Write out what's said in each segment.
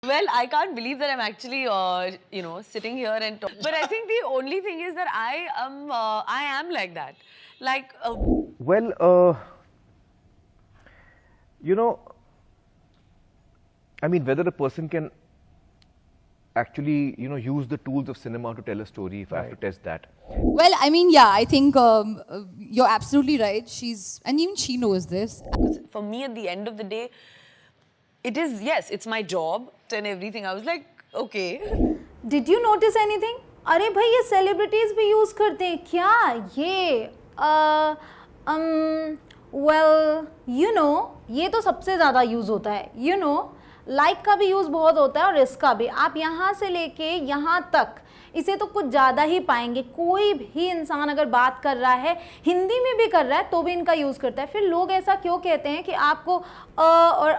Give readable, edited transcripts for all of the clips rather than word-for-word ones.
Well, I can't believe that I'm actually, sitting here and talk. But I think the only thing is that I am like that. Like, Well, you know, I mean, whether a person can actually, use the tools of cinema to tell a story, if I have to test that. Well, I mean, yeah, I think you're absolutely right. And even she knows this. for me, at the end of the day, it is, yes, it's my job and everything. I was like, okay. Did you notice anything? अरे भाई ये celebrities भी use करते हैं क्या ये well you know ये तो सबसे ज़्यादा यूज़ होता है यू नो लाइक का भी यूज़ बहुत होता है और इसका भी आप यहाँ से लेके यहाँ तक इसे तो कुछ ज़्यादा ही पाएंगे कोई भी इंसान अगर बात कर रहा है हिंदी में भी कर रहा है तो भी इनका यूज़ करता है फिर लोग ऐसा क्यों कहते हैं कि आपको और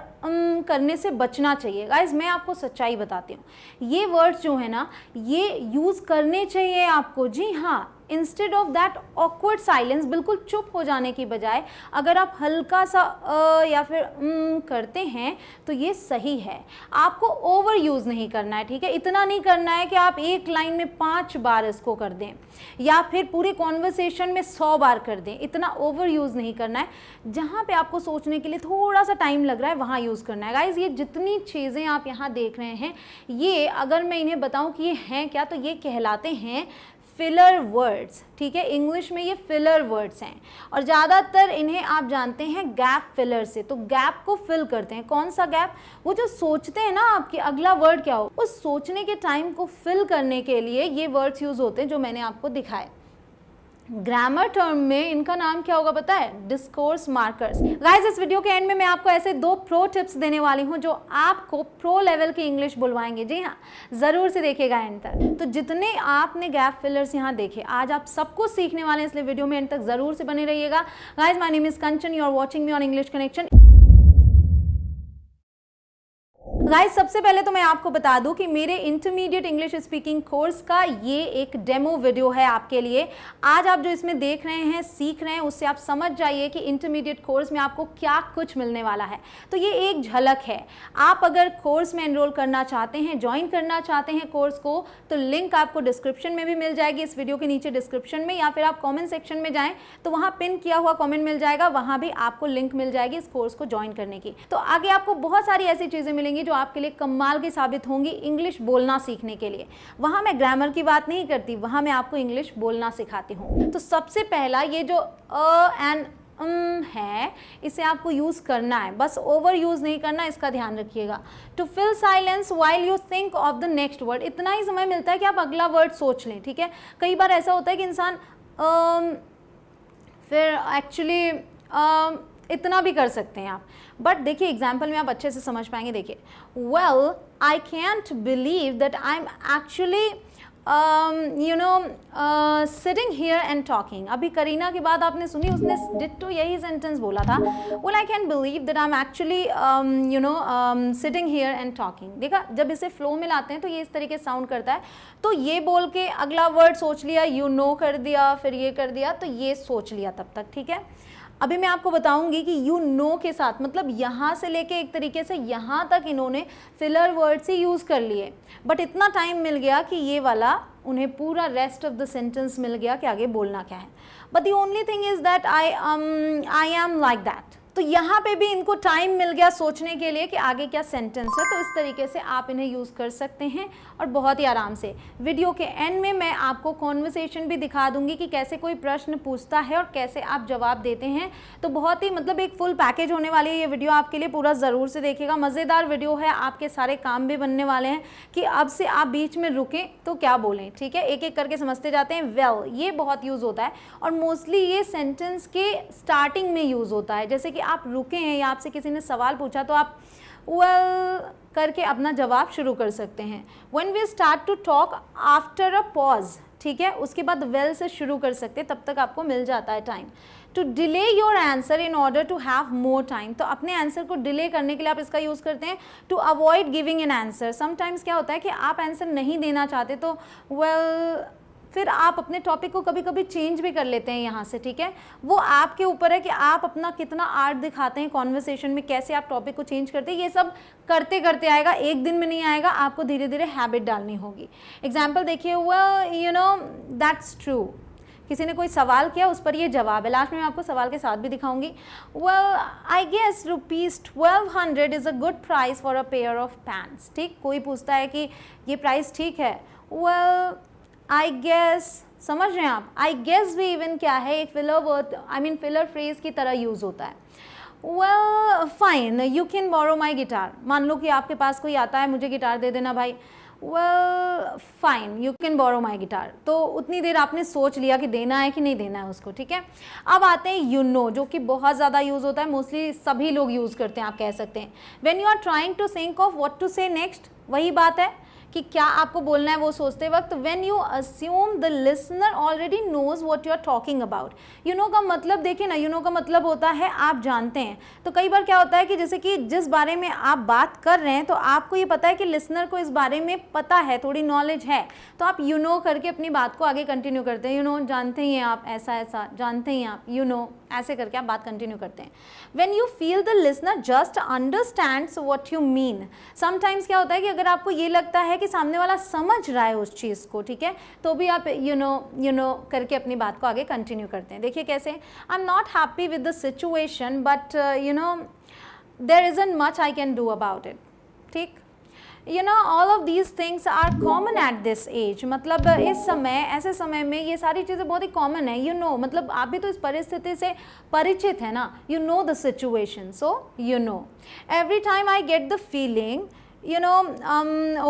करने से बचना चाहिए गाइज मैं आपको सच्चाई बताती हूँ ये वर्ड्स जो है ना ये यूज़ करने चाहिए आपको जी हाँ instead of that awkward silence बिल्कुल चुप हो जाने की बजाय अगर आप हल्का सा या फिर करते हैं तो ये सही है आपको ओवर यूज़ नहीं करना है ठीक है इतना नहीं करना है कि आप एक लाइन में 5 बार इसको कर दें या फिर पूरी कॉन्वर्सेशन में 100 बार कर दें इतना ओवर यूज़ नहीं करना है जहाँ पे आपको सोचने के लिए थोड़ा सा टाइम लग रहा है वहाँ यूज़ करना है गाइज ये जितनी चीज़ें आप यहाँ देख रहे हैं ये अगर मैं इन्हें बताऊँ कि ये हैं क्या तो ये कहलाते हैं फिलर वर्ड्स ठीक है इंग्लिश में ये फिलर वर्ड्स हैं और ज़्यादातर इन्हें आप जानते हैं गैप फिलर से तो गैप को फिल करते हैं कौन सा गैप वो जो सोचते हैं ना आपकी अगला वर्ड क्या हो उस सोचने के टाइम को फिल करने के लिए ये वर्ड्स यूज़ होते हैं जो मैंने आपको दिखाए ग्रामर टर्म में इनका नाम क्या होगा पता है डिस्कोर्स मार्कर्स गाइस इस वीडियो के एंड में मैं आपको ऐसे 2 प्रो टिप्स देने वाली हूं जो आपको प्रो लेवल की इंग्लिश बुलवाएंगे जी हाँ जरूर से देखिएगा एंड तक तो जितने आपने गैप फिलर्स यहाँ देखे आज आप सबको सीखने वाले हैं इसलिए वीडियो में एंड तक जरूर से बने रहिएगा guys my name is Kanchan you are watching me on English connection guys सबसे पहले तो मैं आपको बता दूं कि मेरे इंटरमीडिएट इंग्लिश स्पीकिंग कोर्स का ये एक डेमो वीडियो है आपके लिए आज आप जो इसमें देख रहे हैं सीख रहे हैं उससे आप समझ जाइए कि इंटरमीडिएट कोर्स में आपको क्या कुछ मिलने वाला है तो ये एक झलक है आप अगर कोर्स में एनरोल करना चाहते हैं ज्वाइन करना चाहते हैं कोर्स को तो लिंक आपको डिस्क्रिप्शन में भी मिल जाएगी इस वीडियो के नीचे डिस्क्रिप्शन में या फिर आप कॉमेंट सेक्शन में जाएँ तो वहाँ पिन किया हुआ कॉमेंट मिल जाएगा वहाँ भी आपको लिंक मिल जाएगी इस कोर्स को ज्वाइन करने की तो आगे आपको बहुत सारी ऐसी चीज़ें मिलेंगी जो आपके लिए कमाल की साबित होंगी इंग्लिश बोलना सीखने के लिए वहाँ मैं ग्रामर की बात नहीं करती वहाँ मैं आपको इंग्लिश बोलना सिखाती हूँ तो सबसे पहला ये जो एंड है इसे आपको यूज़ करना है बस ओवर यूज़ नहीं करना इसका ध्यान रखिएगा to fill silence while you think of the next word इतना ही समय मिलता है कि आप अगला वर्ड सोच लें ठीक है कई बार ऐसा होता है कि इंसान फिर एक्चुअली इतना भी कर सकते हैं आप बट देखिए एग्जाम्पल में आप अच्छे से समझ पाएंगे देखिए well I can't believe that I am actually sitting here and talking अभी करीना की बात आपने सुनी उसने डिट्टो यही सेंटेंस बोला था well I can believe that I am actually sitting here and talking देखा जब इसे फ्लो में लाते हैं तो ये इस तरीके से साउंड करता है तो ये बोल के अगला वर्ड सोच लिया यू नो कर दिया फिर ये कर दिया तो ये सोच लिया तब तक ठीक है अभी मैं आपको बताऊंगी कि यू नो के साथ मतलब यहाँ से लेके एक तरीके से यहाँ तक इन्होंने फिलर वर्ड्स ही यूज़ कर लिए बट इतना टाइम मिल गया कि ये वाला उन्हें पूरा रेस्ट ऑफ द सेंटेंस मिल गया कि आगे बोलना क्या है but the only thing is that I am like that तो यहाँ पे भी इनको टाइम मिल गया सोचने के लिए कि आगे क्या सेंटेंस है तो इस तरीके से आप इन्हें यूज़ कर सकते हैं और बहुत ही आराम से वीडियो के एंड में मैं आपको कॉन्वर्सेशन भी दिखा दूंगी कि कैसे कोई प्रश्न पूछता है और कैसे आप जवाब देते हैं तो बहुत ही मतलब एक फुल पैकेज होने वाली है ये वीडियो आपके लिए पूरा ज़रूर से देखिएगा मज़ेदार वीडियो है आपके सारे काम भी बनने वाले हैं कि अब से आप बीच में रुकें तो क्या बोलें ठीक है एक एक करके समझते जाते हैं वेल ये बहुत यूज़ होता है और मोस्टली ये सेंटेंस के स्टार्टिंग में यूज़ होता है जैसे कि आप रुके हैं या आपसे किसी ने सवाल पूछा तो आप वेल करके अपना जवाब शुरू कर सकते हैं when we start to talk after a pause ठीक है उसके बाद वेल से शुरू कर सकते हैं तब तक आपको मिल जाता है time to delay your answer in order to have more time तो अपने आंसर को डिले करने के लिए आप इसका यूज़ करते हैं to avoid giving an answer sometimes क्या होता है कि आप आंसर नहीं देना चाहते तो वेल फिर आप अपने टॉपिक को कभी कभी चेंज भी कर लेते हैं यहाँ से, ठीक है। वो आपके ऊपर है कि आप अपना कितना आर्ट दिखाते हैं कॉन्वर्सेशन में, कैसे आप टॉपिक को चेंज करते हैं। ये सब करते करते आएगा, एक दिन में नहीं आएगा, आपको धीरे धीरे हैबिट डालनी होगी। एग्जाम्पल देखिए, यू नो दैट्स ट्रू, किसी ने कोई सवाल किया, उस पर ये जवाब है। लास्ट में मैं आपको सवाल के साथ भी दिखाऊंगी। Well I guess ₹1200 is a good price for a pair of pants. ठीक, कोई पूछता है कि ये प्राइस ठीक है। वेल आई गेस, समझ रहे हैं आप, आई गेस भी इवन क्या है, एक filler word, I mean filler phrase की तरह यूज़ होता है। Well fine, you can borrow my guitar. मान लो कि आपके पास कोई आता है, मुझे गिटार दे देना भाई। Well fine, you can borrow my guitar. तो उतनी देर आपने सोच लिया कि देना है कि नहीं देना है उसको, ठीक है। अब आते हैं यू नो, जो कि बहुत ज़्यादा यूज़ होता है, मोस्टली सभी लोग यूज़ करते हैं, आप कह सकते हैं। When you are trying to think of what to say next, वही बात है कि क्या आपको बोलना है वो सोचते वक्त। When you assume the listener already knows what you are talking about. You know का मतलब देखिए ना, यू नो का मतलब होता है आप जानते हैं। तो कई बार क्या होता है कि जैसे कि जिस बारे में आप बात कर रहे हैं, तो आपको ये पता है कि लिसनर को इस बारे में पता है, थोड़ी नॉलेज है, तो आप यू नो करके अपनी बात को आगे कंटिन्यू करते हैं। यू नो, जानते ही हैं आप, ऐसा ऐसा, जानते ही आप, यू नो, ऐसे करके आप बात कंटिन्यू करते हैं। When you feel the listener just understands what you mean. Sometimes क्या होता है कि अगर आपको ये लगता है कि सामने वाला समझ रहा है उस चीज़ को, ठीक है, तो भी आप यू नो करके अपनी बात को आगे कंटिन्यू करते हैं। देखिए कैसे, I am not happy with the situation but you know there isn't much I can do about it. ठीक, you know all of these things are common at this age. मतलब इस समय, ऐसे समय में ये सारी चीज़ें बहुत ही कॉमन है। यू नो मतलब आप भी तो इस परिस्थिति से परिचित है ना। You know the situation, so you know. Every time I get the feeling you know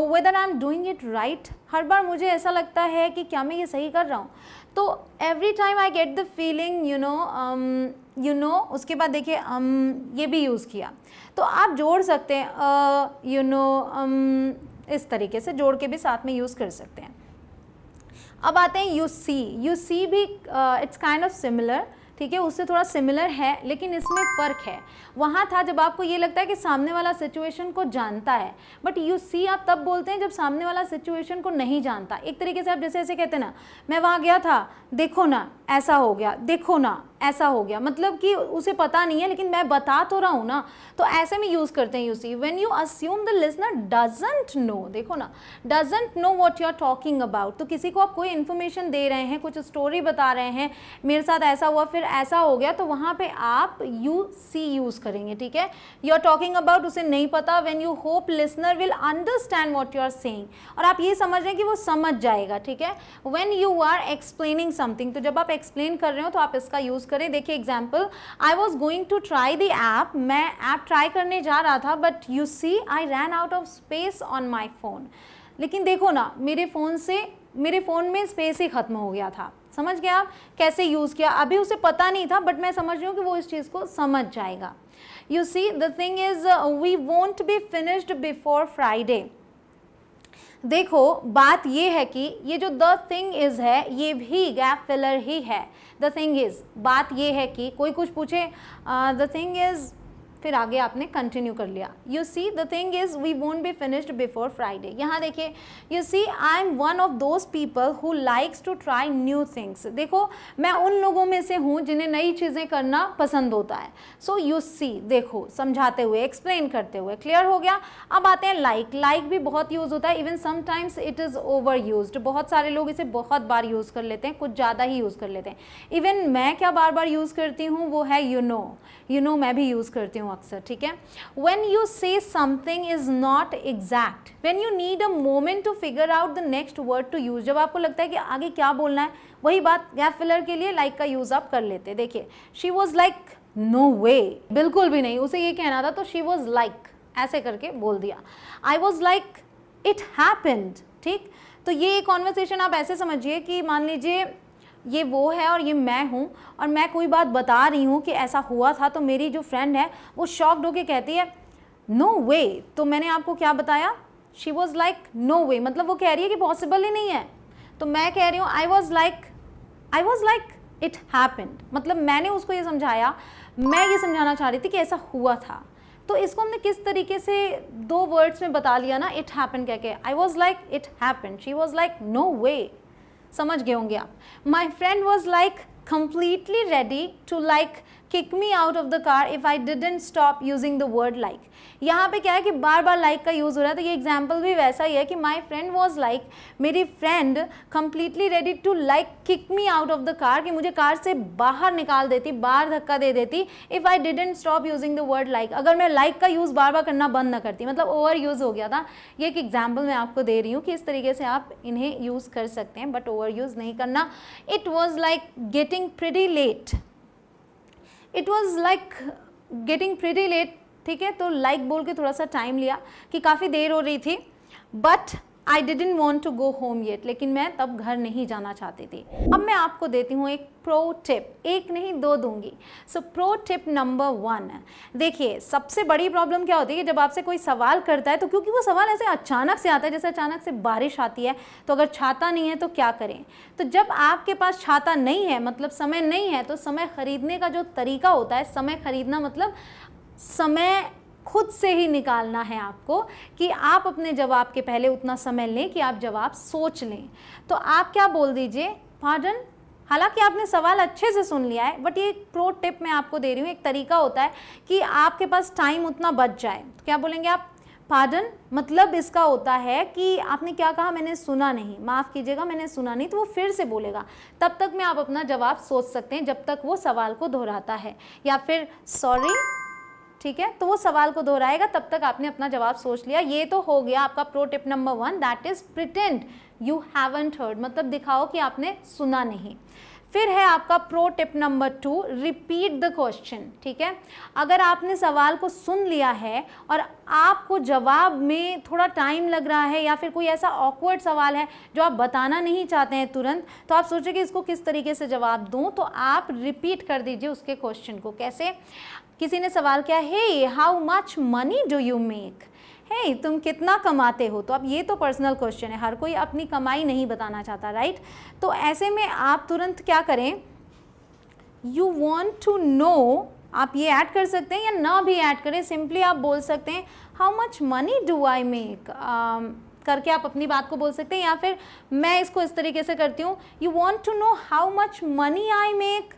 whether I am doing it right. हर बार मुझे ऐसा लगता है कि क्या मैं ये सही कर रहा हूँ। तो every time I get the feeling you no, उसके बाद देखिए ये भी यूज़ किया, तो आप जोड़ सकते हैं यू नो इस तरीके से जोड़ के भी साथ में यूज़ कर सकते हैं। अब आते हैं यू सी। यू सी भी इट्स काइंड ऑफ सिमिलर, ठीक है, उससे थोड़ा सिमिलर है, लेकिन इसमें फ़र्क है। वहाँ था जब आपको ये लगता है कि सामने वाला सिचुएशन को जानता है, बट यू सी आप तब बोलते हैं जब सामने वाला सिचुएशन को नहीं जानता। एक तरीके से आप जैसे ऐसे कहते हैं ना, मैं वहाँ गया था, देखो ना ऐसा हो गया, देखो ना ऐसा हो गया, मतलब कि उसे पता नहीं है लेकिन मैं बता तो रहा हूँ ना। तो ऐसे में यूज़ करते हैं you see. When you assume the listener doesn't know, देखो ना, doesn't know what you are talking about. तो किसी को आप कोई इन्फॉर्मेशन दे रहे हैं, कुछ स्टोरी बता रहे हैं, मेरे साथ ऐसा हुआ फिर ऐसा हो गया, तो वहाँ पे आप यू सी यूज़ करेंगे, ठीक है। यू आर टॉकिंग अबाउट, उसे नहीं पता। When you hope listener will understand what you are saying, और आप ये समझ रहे हैं कि वो समझ जाएगा, ठीक है। When you are explaining something, तो जब आप एक्सप्लेन कर रहे हो तो आप इसका यूज़ करें। देखिए example, I was going to try the app, मैं ऐप ट्राई करने जा रहा था, but you see I ran out of space on my phone. लेकिन देखो ना, मेरे फ़ोन में स्पेस ही ख़त्म हो गया था। समझ गया आप कैसे यूज़ किया। अभी उसे पता नहीं था, बट मैं समझ रही हूँ कि वो इस चीज़ को समझ जाएगा। You see the thing is we won't be finished before Friday. देखो बात ये है कि ये जो द थिंग इज़ है, ये भी गैप फिलर ही है। द थिंग इज़, बात ये है कि कोई कुछ पूछे द थिंग इज़, फिर आगे आपने कंटिन्यू कर लिया। You see the thing is we won't be finished before Friday. यहाँ देखिए, you see I am one of those people who likes to try new things. देखो मैं उन लोगों में से हूँ जिन्हें नई चीज़ें करना पसंद होता है। सो यू सी, देखो समझाते हुए, एक्सप्लेन करते हुए, क्लियर हो गया। अब आते हैं लाइक। लाइक भी बहुत यूज़ होता है, even sometimes it is over used. बहुत सारे लोग इसे बहुत बार यूज़ कर लेते हैं, कुछ ज़्यादा ही यूज़ कर लेते हैं। इवन मैं क्या बार बार यूज़ करती हूँ वो है यू नो। यू नो मैं भी यूज़ करती हूँ अक्सर, ठीक है। When you say something is not exact, when you need a moment to figure out the next word to use, जब आपको लगता है कि आगे क्या बोलना है, वही बात गैप फिलर के लिए लाइक का यूज़ आप कर लेते हैं। देखिए, she was like no way, बिल्कुल भी नहीं, उसे ये कहना था तो she was like ऐसे करके बोल दिया। I was like it happened, ठीक। तो ये कॉन्वर्सेशन आप ऐसे समझिए कि मान लीजिए ये वो है और ये मैं हूँ, और मैं कोई बात बता रही हूँ कि ऐसा हुआ था, तो मेरी जो फ्रेंड है वो शॉक्ड होके कहती है नो वे। तो मैंने आपको क्या बताया, शी वॉज लाइक नो वे, मतलब वो कह रही है कि पॉसिबल ही नहीं है। तो मैं कह रही हूँ आई वॉज लाइक इट हैपेंड, मतलब मैंने उसको ये समझाया, मैं ये समझाना चाह रही थी कि ऐसा हुआ था। तो इसको हमने किस तरीके से 2 वर्ड्स में बता लिया ना, इट हैपेंड कह के। I was like it happened, she was like no way. समझ गए होंगे आप। My friend was like completely ready to like kick me out of the car if I didn't stop using the word like. यहाँ पे क्या है कि बार बार like का यूज़ हो रहा है, तो ये एग्जाम्पल भी वैसा ही है कि my friend was like, मेरी friend completely ready to like kick me out of the car, कि मुझे कार से बाहर निकाल देती, बाहर धक्का दे देती if I didn't stop using the word like, अगर मैं like का यूज़ बार बार करना बंद ना करती, मतलब ओवर यूज़ हो गया था। ये एक एग्जाम्पल मैं आपको दे रही हूँ कि इस तरीके से आप इन्हें यूज़ कर सकते हैं, बट ओवर यूज़ नहीं करना। It was like getting pretty late. It was like getting pretty late, ठीक है, तो like बोल के थोड़ा सा टाइम लिया कि काफ़ी देर हो रही थी, but I didn't want to go home yet, लेकिन मैं तब घर नहीं जाना चाहती थी। अब मैं आपको देती हूँ एक प्रो टिप, एक नहीं दो दूंगी। सो प्रो टिप नंबर 1, देखिए सबसे बड़ी प्रॉब्लम क्या होती है कि जब आपसे कोई सवाल करता है, तो क्योंकि वो सवाल ऐसे अचानक से आता है, जैसे अचानक से बारिश आती है, तो अगर छाता नहीं है तो क्या करें। तो जब आपके पास छाता नहीं है, मतलब समय नहीं है, तो समय खरीदने का जो तरीका होता है, समय खरीदना मतलब समय खुद से ही निकालना है आपको, कि आप अपने जवाब के पहले उतना समय लें कि आप जवाब सोच लें। तो आप क्या बोल दीजिए, पार्डन, हालांकि आपने सवाल अच्छे से सुन लिया है, बट ये एक प्रो टिप मैं आपको दे रही हूँ, एक तरीका होता है कि आपके पास टाइम उतना बच जाए। तो क्या बोलेंगे आप, पार्डन, मतलब इसका होता है कि आपने क्या कहा, मैंने सुना नहीं, माफ़ कीजिएगा मैंने सुना नहीं, तो वो फिर से बोलेगा, तब तक में आप अपना जवाब सोच सकते हैं जब तक वो सवाल को दोहराता है, या फिर सॉरी, ठीक है, तो वो सवाल को दोहराएगा, तब तक आपने अपना जवाब सोच लिया। ये तो हो गया आपका pro tip number 1, that is pretend you haven't heard, मतलब दिखाओ कि आपने सुना नहीं। फिर है आपका pro tip number 2, repeat the question, ठीक है। अगर आपने सवाल को सुन लिया है और आपको जवाब में थोड़ा टाइम लग रहा है, या फिर कोई ऐसा ऑकवर्ड सवाल है जो आप बताना नहीं चाहते हैं तुरंत, तो आप सोचें कि इसको किस तरीके से जवाब दूं, तो आप रिपीट कर दीजिए उसके क्वेश्चन को। कैसे, किसी ने सवाल किया, hey how much money do you make, hey तुम कितना कमाते हो, तो अब ये तो पर्सनल क्वेश्चन है, हर कोई अपनी कमाई नहीं बताना चाहता, राइट। तो ऐसे में आप तुरंत क्या करें, यू वॉन्ट टू नो, आप ये ऐड कर सकते हैं या ना भी ऐड करें, सिंपली आप बोल सकते हैं how much money do I make करके आप अपनी बात को बोल सकते हैं। या फिर मैं इसको इस तरीके से करती हूँ, you want to know how much money I make,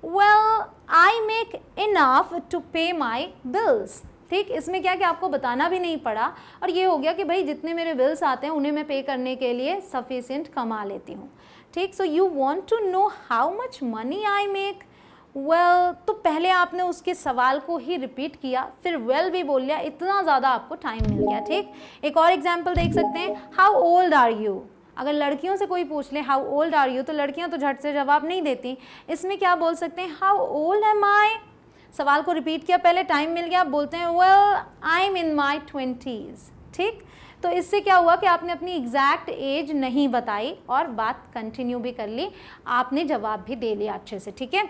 well I make enough to pay my bills, ठीक। इसमें क्या कि आपको बताना भी नहीं पड़ा, और ये हो गया कि भाई जितने मेरे बिल्स आते हैं उन्हें मैं पे करने के लिए सफिशिएंट कमा लेती हूँ, ठीक। So you want to know how much money I make, well, तो पहले आपने उसके सवाल को ही रिपीट किया, फिर वेल भी बोल लिया, इतना ज़्यादा आपको टाइम मिल गया, ठीक। एक और एग्जाम्पल देख सकते हैं, हाउ ओल्ड आर यू, अगर लड़कियों से कोई पूछ ले हाउ ओल्ड आर यू, तो लड़कियां तो झट से जवाब नहीं देती, इसमें क्या बोल सकते हैं, हाउ ओल्ड एम आई, सवाल को रिपीट किया, पहले टाइम मिल गया, आप बोलते हैं well I am in my 20s, ठीक। तो इससे क्या हुआ कि आपने अपनी एग्जैक्ट एज नहीं बताई और बात कंटिन्यू भी कर ली, आपने जवाब भी दे लिया अच्छे से, ठीक है।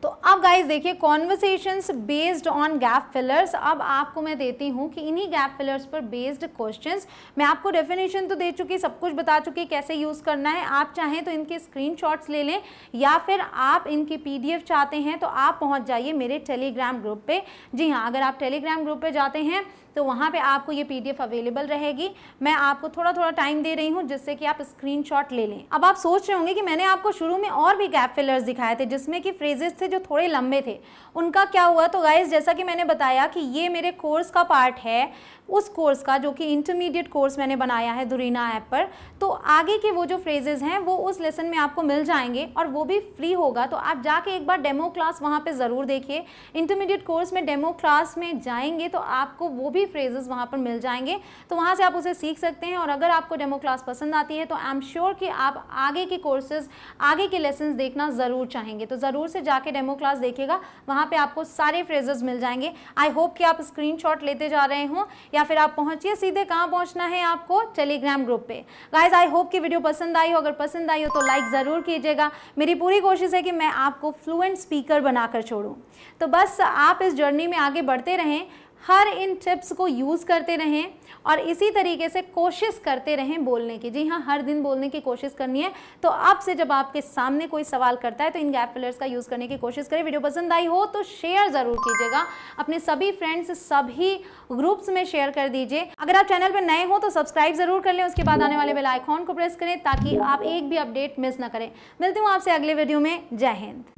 तो अब गाइस देखिए, conversations based on gap fillers. अब आपको मैं देती हूँ कि इन्हीं गैप फिलर्स पर बेस्ड क्वेश्चंस, मैं आपको डेफिनेशन तो दे चुकी, सब कुछ बता चुकी कैसे यूज़ करना है। आप चाहें तो इनके स्क्रीनशॉट्स ले लें, या फिर आप इनकी PDF चाहते हैं तो आप पहुँच जाइए मेरे टेलीग्राम ग्रुप पे। जी हाँ, अगर आप टेलीग्राम ग्रुप पे जाते हैं तो वहाँ पे आपको ये PDF अवेलेबल रहेगी। मैं आपको थोड़ा थोड़ा टाइम दे रही हूँ जिससे कि आप स्क्रीनशॉट ले लें। अब आप सोच रहे होंगे कि मैंने आपको शुरू में और भी गैप फिलर्स दिखाए थे जिसमें कि फ्रेजेस थे जो थोड़े लंबे थे, उनका क्या हुआ। तो गाइस, जैसा कि मैंने बताया कि ये मेरे कोर्स का पार्ट है, उस कोर्स का जो कि इंटरमीडिएट कोर्स मैंने बनाया है दुरीना ऐप पर। तो आगे के वो जो फ्रेजेस हैं वो उस लेसन में आपको मिल जाएंगे और वो भी फ्री होगा। तो आप जाके एक बार डेमो क्लास वहाँ पे ज़रूर देखिए। इंटरमीडिएट कोर्स में डेमो क्लास में जाएंगे तो आपको वो भी फ्रेजेस वहाँ पर मिल जाएंगे, तो वहाँ से आप उसे सीख सकते हैं। और अगर आपको डेमो क्लास पसंद आती है तो आई एम श्योर कि आप आगे के कोर्सेज, आगे के लेसन्स देखना ज़रूर चाहेंगे। तो ज़रूर से जाके डेमो क्लास देखिएगा, वहाँ पर आपको सारे फ्रेजेस मिल जाएंगे। आई होप कि आप स्क्रीनशॉट लेते जा रहे हों, या फिर आप पहुंचिए सीधे कहाँ पहुंचना है आपको, टेलीग्राम ग्रुप पे। गाइस, आई होप कि वीडियो पसंद आई हो। अगर पसंद आई हो तो लाइक ज़रूर कीजिएगा। मेरी पूरी कोशिश है कि मैं आपको फ्लुएंट स्पीकर बनाकर छोड़ूं। तो बस आप इस जर्नी में आगे बढ़ते रहें। हर इन टिप्स को यूज़ करते रहें और इसी तरीके से कोशिश करते रहें बोलने की। जी हाँ, हर दिन बोलने की कोशिश करनी है। तो अब से जब आपके सामने कोई सवाल करता है तो इन गैप फिलर्स का यूज़ करने की कोशिश करें। वीडियो पसंद आई हो तो शेयर ज़रूर कीजिएगा, अपने सभी फ्रेंड्स सभी ग्रुप्स में शेयर कर दीजिए। अगर आप चैनल पर नए हो तो सब्सक्राइब ज़रूर कर लें, उसके बाद आने वाले बेल आइकॉन को प्रेस करें ताकि आप एक भी अपडेट मिस ना करें। मिलती हूँ आपसे अगले वीडियो में। जय हिंद।